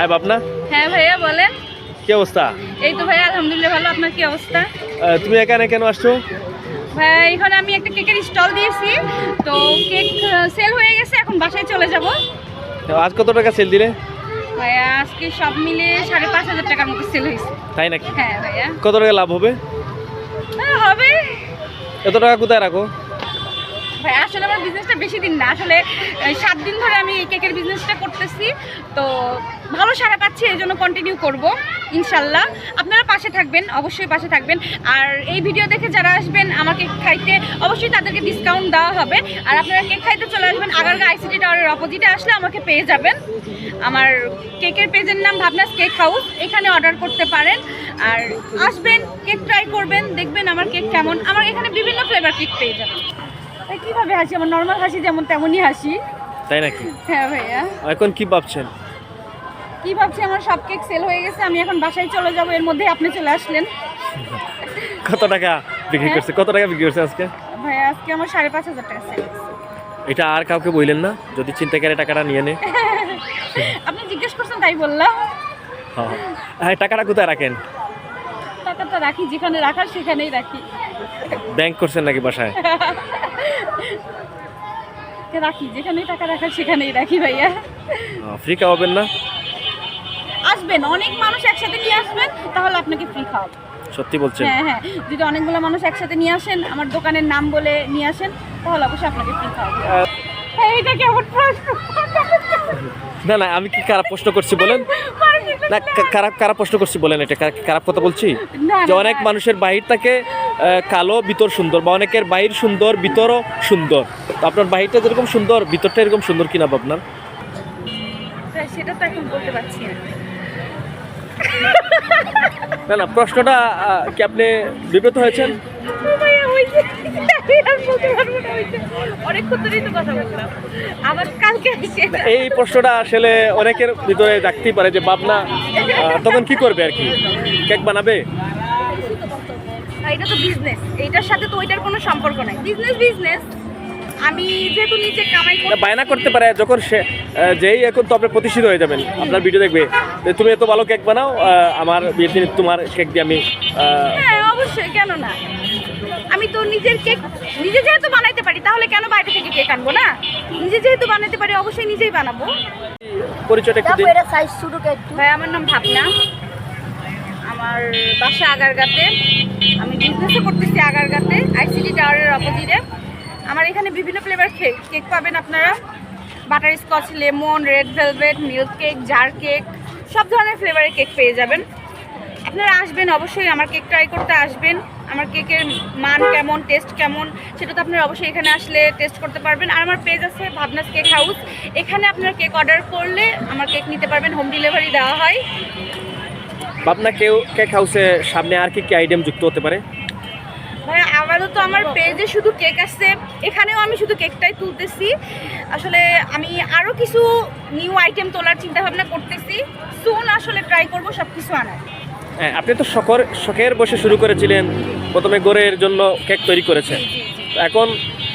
হ্যাঁ বাবনা। হ্যাঁ ভাইয়া বলেন। কি অবস্থা? এই তো ভাইয়া আলহামদুলিল্লাহ ভালো। আপনার কি অবস্থা? তুমি এখানে কেন আসছো? ভাইয়া এখানে আমি একটা কেকের স্টল দিয়েছি, তো কেক সেল হয়ে গেছে, এখন বাসায় চলে যাব। আজ কত টাকা সেল দিলে? ভাইয়া আজকে সব মিলে 5,500 টাকার মতো সেল হয়েছে। তাই নাকি? হ্যাঁ ভাইয়া। কত টাকা লাভ হবে? হবে। এত টাকা কোথায় রাখো? ভাই আসলে আমার বিজনেসটা বেশি দিন না, আসলে 7 দিন ধরে আমি এই কেকের বিজনেসটা করতেছি, তো ভালো সাড়া পাচ্ছি, এই জন্য কন্টিনিউ করবো ইনশাল্লাহ। আপনারা পাশে থাকবেন, অবশ্যই পাশে থাকবেন। আর এই ভিডিও দেখে যারা আসবেন আমার কেক খাইতে, অবশ্যই তাদেরকে ডিসকাউন্ট দেওয়া হবে। আর আপনারা কেক খাইতে চলে আসবেন আগারগাঁও আইসিটি টাওয়ারের অপোজিটে, আসলে আমাকে পেয়ে যাবেন। আমার কেকের পেজের নাম ভাবনাস কেক হাউস, এখানে অর্ডার করতে পারেন। আর আসবেন, কেক ট্রাই করবেন, দেখবেন আমার কেক কেমন। আমার এখানে বিভিন্ন ফ্লেভার কেক পেয়ে যাবেন। কিভাবে হাসি? আমার নর্মাল হাসি যেমন তেমনই হাসি। তাই নাকি? হ্যাঁ ভাইয়া। এখন কি ভাবছেন? কি ভাবছি, আমার সব কেক সেল হয়ে গেছে, আমি এখন বাসায় চলে যাব। এর মধ্যে আপনি চলে আসলেন। কত টাকা বিক্রি করছে? কত টাকা বিক্রি করছে আজকে? ভাইয়া আজকে আমার 5,500 টাকা সেল। এটা আর কাউকে বললেন না, যদি চিন্তা করে টাকাটা নিয়ে নে। আপনি জিজ্ঞেস করছেন তাই বললাম। হ্যাঁ, টাকাটা কোথায় রাখেন? টাকাটা রাখি যেখানে রাখার সেখানেই রাখি। ব্যাংক করছেন নাকি বাসায়? রাখি যেখানেই টাকা রাখার সেখানেই রাখি ভাইয়া। ফ্রি খাওয়াবেন না? আসবেন, অনেক মানুষ একসাথে নিয়ে আসবেন, তাহলে আপনাকে ফ্রি খাওয়াবো। সত্যি বলছেন? হ্যাঁ হ্যাঁ, যদি অনেকগুলো মানুষ একসাথে নিয়ে আসেন, আমার দোকানের নাম বলে নিয়ে আসেন, তাহলে অবশ্যই আপনাকে ফ্রি খাওয়াবো। এইটা কেমন প্রশ্ন? না না, আমি কি খারাপ প্রশ্ন করছি বলেন? না, খারাপ প্রশ্ন করছি বলেন? এটা খারাপ কথা বলছি? যে অনেক মানুষের বাহির থাকে কালো, ভিতর সুন্দর, বা অনেকের বাহির সুন্দর, ভিতরও সুন্দর। তো আপনার বাহিরটা যেরকম সুন্দর, ভিতরটা এরকম সুন্দর কিনা আপনার? সেটা তো এখন বলতে পারছি না। না না, প্রশ্নটা কি আপনি বিব্রত হয়েছেন? এই প্রশ্নটা আসলে অনেকের ভিতরে রাখতেই পারে যে ভাবনা তখন কি করবে আর কি, কেক বানাবে? এটা তো বিজনেস, এইটার সাথে তো ওইটার কোনো সম্পর্ক নাই। বিজনেস আমি যেহেতু নিজে কামাই করি, বায়না করতে পারে যখন সে যেই এখন তো আপনি প্রতিষ্ঠিত হয়ে যাবেন, আপনার ভিডিও দেখবে তুমি এত ভালো কেক বানাও, আমার বিয়ের দিন তোমার কেক দিয়ে আমি। হ্যাঁ অবশ্যই, কেন না? আমি তো নিজের কেক নিজে যেহেতু বানাইতে পারি, তাহলে কেন বাইরে থেকে কেক আনবো না? নিজে যেহেতু বানাইতে পারি, অবশ্যই নিজেই বানাবো। পরিচয়টা একটু দিন। ভাই আমার নাম ভাবনা, আমার বাসা আগারগাঁতে, আমি বিজনেসও করতেছি আগারগাঁতে আইসিটি টাওয়ারের অপোজিটে। আমার এখানে বিভিন্ন ফ্লেভার কেক পাবেন আপনারা, butterscotch, lemon, red velvet, milk cake, jar cake, সব ধরনের ফ্লেভারের কেক পেয়ে যাবেন। আপনারা আসবেন, অবশ্যই আমার কেক ট্রাই করতে আসবেন। আমার কেকের মান কেমন, টেস্ট কেমন, সেটা তো আপনারা অবশ্যই এখানে আসলে টেস্ট করতে পারবেন। আর আমার পেজ আছে ভাবনাস কেক হাউস, এখানে আপনারা কেক অর্ডার করলে আমার কেক নিতে পারবেন, হোম ডেলিভারি দেওয়া হয়। ভাবনা কেক হাউসে সামনে আর কি কি আইটেম যুক্ত হতে পারে? ভাই আপাতত আমার পেজে শুধু কেক আসছে, এখানেও আমি শুধু কেকটাই তুলতেছি। আসলে আমি আরও কিছু নিউ আইটেম তোলার চিন্তা ভাবনা করতেছি, সুন আসলে ট্রাই করবো সব কিছু আনার। হ্যাঁ, আপনি তো শখের বসে শুরু করেছিলেন, প্রথমে ঘরের জন্য কেক তৈরি করেছেন, এখন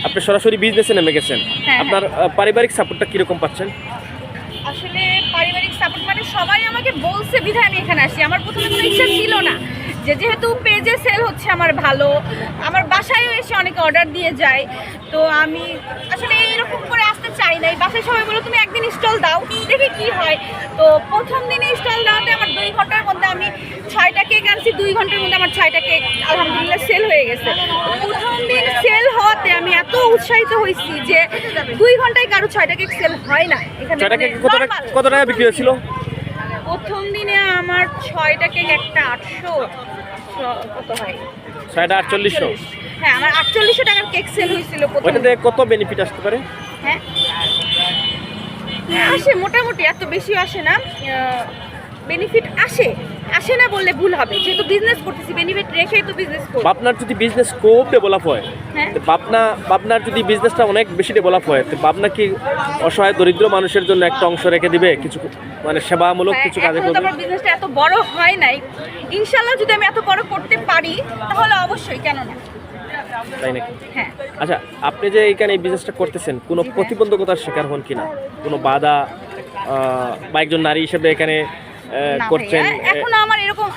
আপনি সরাসরি বিজনেসে নেমে গেছেন। হ্যাঁ, আপনার পারিবারিক সাপোর্টটা কীরকম পাচ্ছেন? আসলে পারিবারিক সাপোর্ট মানে সবাই আমাকে বলছে বিধায় আমি এখানে আসি। আমার প্রথমে কোনো ইচ্ছা ছিল না, যেহেতু পেজে সেল হচ্ছে আমার ভালো, আমার বাসায়ও এসে অনেকে অর্ডার দিয়ে যায়, তো আমি আসলে এইরকম করে আসতে চাই না। এই বাসায় সবাই বলো তুমি একদিন স্টল দাও, দেখি কি হয়। তো প্রথম দিনে স্টল দেওয়াতে আমার 2 ঘন্টার মধ্যে আমি 6টা কেক আনছি, 2 ঘন্টার মধ্যে আমার 6টা কেক আলহামদুলিল্লাহ সেল হয়ে গেছে। প্রথম দিন সেল হওয়াতে আমি এত উৎসাহিত হয়েছি যে 2 ঘন্টায় কারো 6টা কেক সেল হয় না এখানে। কত টাকা বিক্রি হয়েছিল প্রথম দিনে? আমার 6টা কেক একটা 800, কত হয়, 6টা 4800। হ্যাঁ আমার 4800 টাকার কেক সেল হয়েছিল। ওইটাতে কত বেনিফিট আসতে পারে? হ্যাঁ আসে মোটামুটি, এত বেশি আসে না, বেনিফিট আসে না বললে ভুল হবে, যেহেতু বিজনেস করতেছি বেনিফিট রেখেই তো বিজনেস করব। আপনার যদি বিজনেস খুব ডেভেলপ হয়, হ্যাঁ আপনার যদি বিজনেসটা অনেক বেশি ডেভেলপ হয়, তো আপনার কি অসহায় দরিদ্র মানুষের জন্য একটা অংশ রেখে দিবে, কিছু মানে সেবামূলক কিছু কাজে করবে? আমার বিজনেসটা এত বড় হয় নাই, ইনশাআল্লাহ যদি আমি এত বড় করতে পারি তাহলে অবশ্যই, কেন না? তাই নাকি? হ্যাঁ। আচ্ছা, আপনি যে এইখানে এই বিজনেসটা করতেছেন, কোনো প্রতিবন্ধকতার শিকার হন কিনা, কোনো বাধা বা একজন নারী হিসেবে এখানে না করছেন? ভাইয়া, এখনো আমার এরকম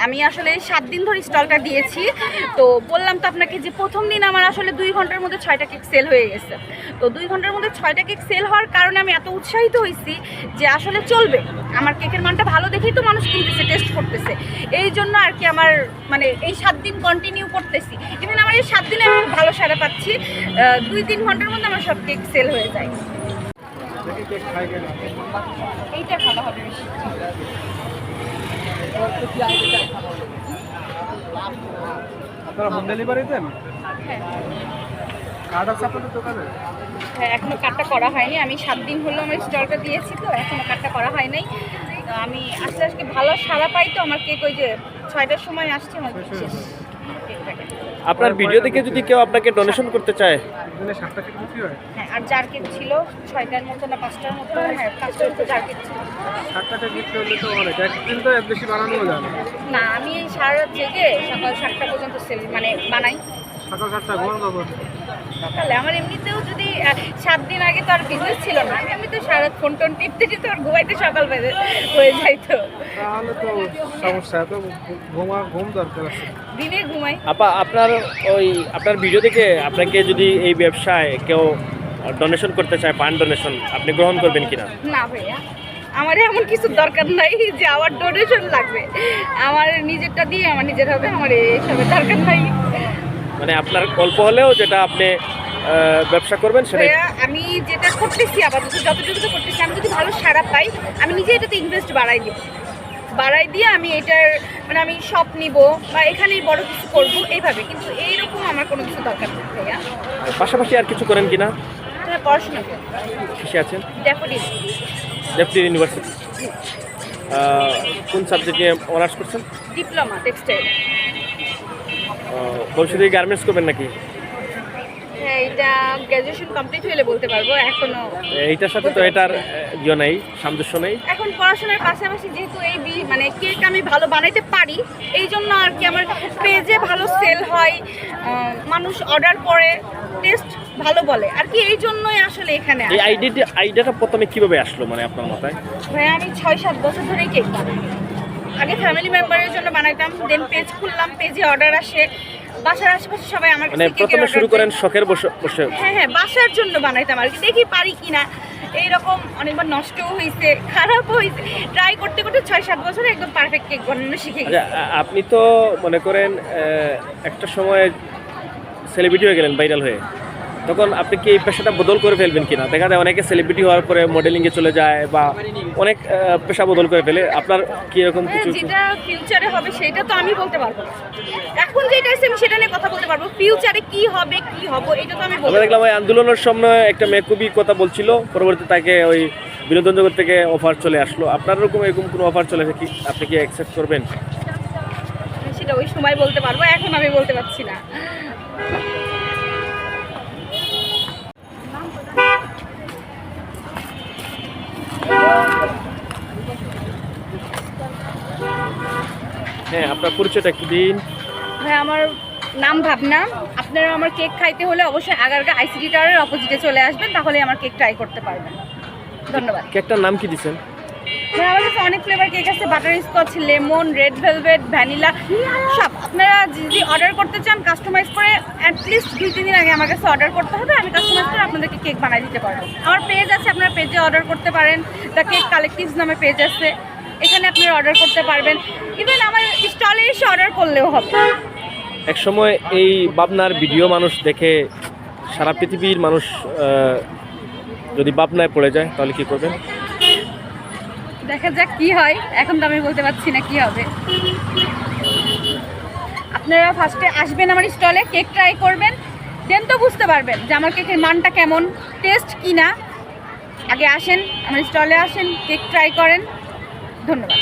আমি আসলে 7 দিন ধরে স্টলটা দিয়েছি। তো বললাম তো আপনাকে যে প্রথম দিন আমার আসলে 2 ঘন্টার মধ্যে 6টা কেক সেল হয়ে গেছে। তো 2 ঘন্টার মধ্যে 6টা কেক সেল হওয়ার কারণে আমি এত উৎসাহিত হয়েছি যে আসলে চলবে, আমার কেকের মানটা ভালো দেখেই তো মানুষ কিনতেছে, টেস্ট করতেছে। এই জন্য আর কি আমার মানে এই 7 দিন কন্টিনিউ করতেছি। ইভেন আমার এই 7 দিনে আমি ভালো সাড়া পাচ্ছি, 2-3 ঘন্টার মধ্যে আমার সব কেক সেল হয়ে যায়। এইটা ভালো হবে বেশি। আপনারা হোম ডেলিভারি দেন? কার্ড আছে আপনাদের দোকানে? হ্যাঁ, এখনো কাটটা করা হয়নি। আমি 7 দিন হলো আমার স্টলটা দিয়েছি, তো এখনো কাটটা করা হয় নাই। তো আমি আস্তে আস্তে ভালো সাড়া পাই, তো আমার কেক ওই যে 6টার সময় আসছে আমার শেষ কেকটাকে। আপনার ভিডিও দেখে যদি কেউ আপনাকে ডোনেশন করতে চায়? দিনে 7টা কেক বিক্রি হয়? হ্যাঁ, আর জার কেক ছিল 6টার মতো না 5টার মতো, হ্যাঁ 5টার মতো জার কেক ছিল। 7টা কেক বিক্রি হলে তো অনেক, একদিন তো এর বেশি বানানো যায় না। না, আমি এই সারা রাত জেগে সকাল 7টা পর্যন্ত সেল মানে বানাই। সকাল 7টা ঘুমান কখন? সকালে আমার এমনিতেও যদি 7 দিন আগে তো আর বিজনেস ছিল না, আমি এমনিতে সারা ফোন টোন টিপতে টিপতে আর ঘুমাইতে সকাল হয়ে যাইতো। তাহলে তো সমস্যা, তো ঘুম দরকার আছে। দিনে ঘুমাই। আপা, আপনার ভিডিও দেখে আপনাকে যদি এই ব্যবসায় কেউ ডোনেশন করতে চায়, ফান্ড ডোনেশন, আপনি গ্রহণ করবেন কিনা? না ভাইয়া, আমার এমন কিছু দরকার নাই যে আমার ডোনেশন লাগবে। আমার নিজেরটা দিয়ে আমার নিজের হবে, আমার এইসবের দরকার নাই। মানে আপনার অল্প হলেও যেটা আপনি ব্যবসা করবেন সেটাই। ভাইয়া, আমি যেটা করতেছি আপাতত যতটুকু করতেছি, আমি যদি ভালো সাড়া পাই আমি নিজে এটাতে ইনভেস্ট বাড়াই দিয়ে আমি এটার মানে আমি শপ নিব বা এখানেই বড় কিছু করব এইভাবে। কিন্তু এইরকম আমার কোনো কিছু দরকার নেই ভাইয়া। পাশাপাশি আর কিছু করেন কিনা? হ্যাঁ, পড়াশোনা করি, কিসে আছেন? ড্যাফোডিল। ডেফটি ইউনিভার্সিটি। কোন সাবজেক্টে অনার্স করছেন? Diploma textile. ভবিষ্যতে গার্মেন্টস করবেন নাকি? হ্যাঁ, এটা গ্র্যাজুয়েশন কমপ্লিট হলে বলতে পারবো, এখনো এইটার সাথে তো এটার ইয়ে নেই, সামঞ্জস্য নেই। এখন পড়াশোনার পাশাপাশি যেহেতু এই মানে কেক আমি ভালো বানাইতে পারি, এই জন্য আর কি আমার পেজে ভালো সেল হয়, মানুষ অর্ডার করে, টেস্ট ভালো বলে আর কি, এই জন্যই আসলে এখানে এই আসা। আইডিয়াটা প্রথমে কিভাবে আসলো মানে আপনার মাথায়? ভাই, আমি 6-7 বছর ধরেই কেক বানাই। আগে ফ্যামিলি মেম্বারের জন্য বানাইতাম, দেন পেজ খুললাম, পেজে অর্ডার আসে, বাসার আশেপাশে সবাই আমার মানে কাছে কেকের প্রথমে অর্ডার শুরু করেন দেয়। শখের বসে? হ্যাঁ, বাসার জন্য বানাইতাম আর কি, দেখি পারি কিনা। এইরকম অনেকবার নষ্টও হয়েছে, খারাপও হয়েছে, ট্রাই করতে করতে 6-7 বছরে একদম পারফেক্ট কেক বানানো শিখে গেছি। আচ্ছা, আপনি তো মনে করেন একটা সময় সেলিব্রিটি হয়ে গেলেন, ভাইরাল হয়ে, তখন আপনি কি এই পেশাটা বদল করে ফেলবেন কিনা? দেখা যায় অনেকে সেলিব্রিটি হওয়ার পরে মডেলিংয়ে চলে যায় বা অনেক পেশা বদল করে ফেলে। আপনার কি এরকম হ্যাঁ, কিছু? যেটা ফিউচারে হবে সেটা তো আমি বলতে পারবো না। এখন যেটা আছে আমি সেটা নিয়ে কথা বলতে পারবো, ফিউচারে কি হবে কি হবো এটা তো আমি বলতে আমরা দেখলাম ওই আন্দোলনের সময় একটা মেয়ে খুবই কথা বলছিল, পরবর্তী তাকে ওই বিনোদন জগৎ থেকে অফার চলে আসলো। আপনার এরকম কোনো অফার চলে আসে কি, আপনি কি অ্যাকসেপ্ট করবেন? সেটা ওই সময় বলতে পারবো, এখন আমি বলতে পারছি না। হ্যাঁ, আপনার পরিচয়টা একটু দিন। হ্যাঁ, আমার নাম ভাবনা। আপনারা আমার কেক খাইতে হলে অবশ্যই আগারগা আইসিডি টাওয়ারের অপোজিটে চলে আসবেন, তাহলে আমার কেক ট্রাই করতে পারবেন। ধন্যবাদ। কেকটার নাম কি দিচ্ছেন? হ্যাঁ, আমার কাছে অনেক ফ্লেভার কেক আছে, butter Scotch, lemon, red velvet, vanilla, সব। আপনারা যদি অর্ডার করতে চান কাস্টমাইজ করে অ্যাটলিস্ট 2-3 দিন আগে আমার কাছে অর্ডার করতে হবে, আমি কাস্টমাইজ করে আপনাদেরকে কেক বানিয়ে দিতে পারবো। আমার পেজ আছে, আপনারা পেজে অর্ডার করতে পারেন, দ্য কেক কালেকটিভস নামে পেজ আছে, এখানে আপনারা অর্ডার করতে পারবেন। ইভেন আমার স্টলে এসে অর্ডার করলেও হবে। এক সময় এই পাবনার ভিডিও মানুষ দেখে সারা পৃথিবীর মানুষ যদি পাবনায় পড়ে যায় তাহলে কি করবেন? দেখা যাক কি হয়, এখন তো আমি বলতে পারছি না কি হবে। আপনারা ফার্স্টে আসবেন আমার স্টলে, কেক ট্রাই করবেন, দেন তো বুঝতে পারবেন যে আমার কেকের মানটা কেমন, টেস্ট কি না। আগে আসেন, আমার স্টলে আসেন, কেক ট্রাই করেন। ধন্যবাদ।